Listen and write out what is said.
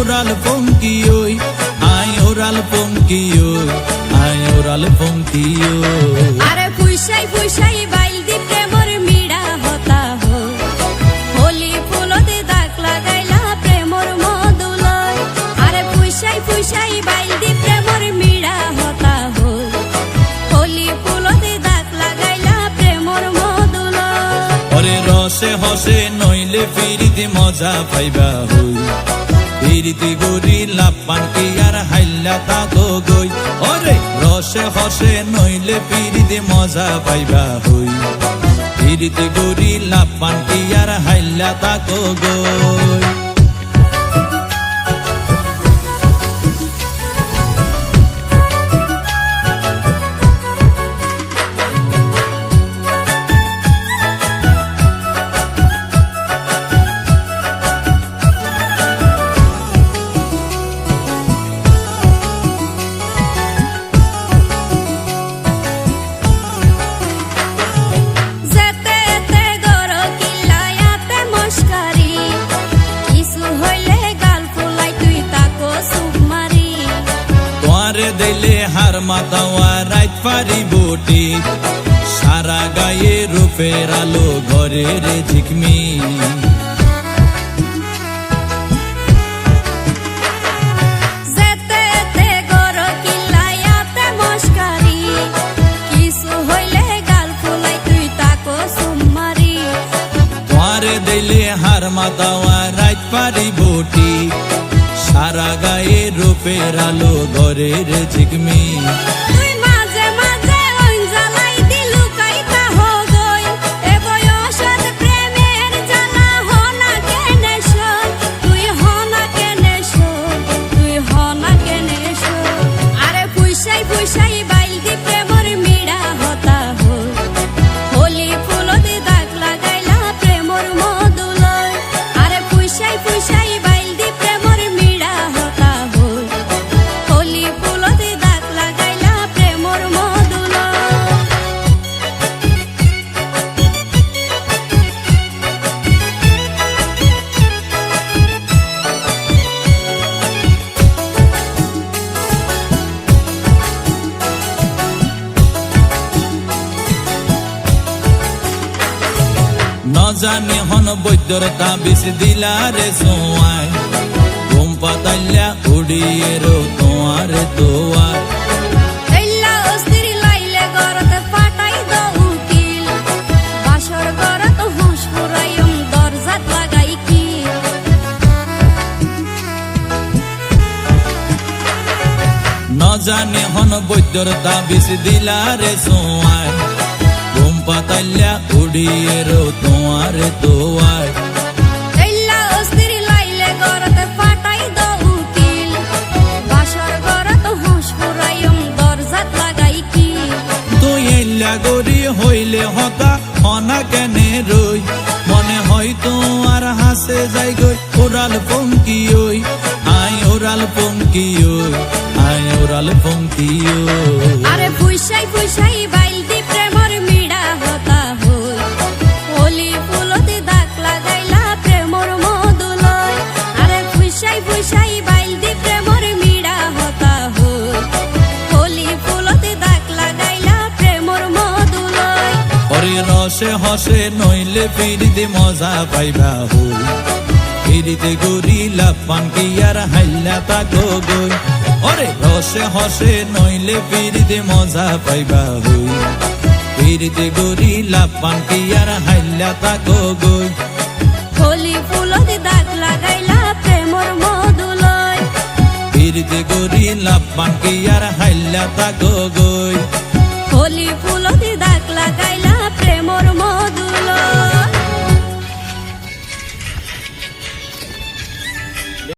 Oral পঙ্কি ওই আয় oral পঙ্কি ওই আয় ওরাল পঙ্কি ওই আরে ফুইসাই ফুইসাই বাইল দি প্রেমর মিড়া হতা হো হোলি ফুলতে দাগ লাগাইলা প্রেমর মধুলয় আরে ফুইসাই ফুইসাই বাইল দি প্রেমর মিড়া হতা হো হোলি ফুলতে দাগ লাগাইলা প্রেমর মধুলয় ওরে রসে হসে নইলে ফিরিতে মজা পাইবা হই ফিরিতে গরি লাপান কি আর হাইলা তাকো গই ওরে রসে হসে নইলে ফিরিতে মজা পাইবা হই ফিরিতে গরি লাপান কি আর হাইলা তাকো গই দিলে হার মাতাওয়া রাইত পারি বটি সারা গায়ে রূপের আলো ঘরে রে ঝিকমি দিলে হার মাতাওয়া রাইত পারি বটি সারা গায়ে রূপের আলো ঘরে রে ঝিকমি জানি হন বৈদ্যর তাবিজ দিলা রে সোয়াই ঘুম পাতাইলা উড়িয়ে রো তোমার দোয়ার জানি হন বৈদ্যর তাবিজ দিলা রে সোয়াই ঘুম পাতাইলা উড়িয়ে রো তোমার দোয়ার গরি হইলে হতা হনা কেনে রই মনে হয় তোমার হাসে যাই গই ওরাল পঙ্কি ওই আয় ওরাল পঙ্কি ওই আয় ওরাল পঙ্কি ওই আরে ফুইসাই ফুইসাই বাইল দি প্রেমর মিড়া হতা হই হোলি ফুলতে দাগ লাগাইলা প্রেমর মধুলয় আরে ফুইসাই ফুইসাই বাইল দি প্রেমর মিড়া হতা হই হোলি ফুলতে দাগ লাগাইলা প্রেমর মধুলয় ওরে রসে হসে নইলে ফিরিতে মজা পাইবা হই ফিরিতে গরি লাপান কি আর হাইলা তাকো গই ওরে রসে হসে নইলে ফিরিতে মজা পাইবা হই ফিরিতে গরি লাপান কি আর হাইলা তাকো গই হোলি ফুলতে দাগ লাগাইলা প্রেমর মধুলয় ফিরিতে গরি লাপান কি আর হাইলা তাকো গই।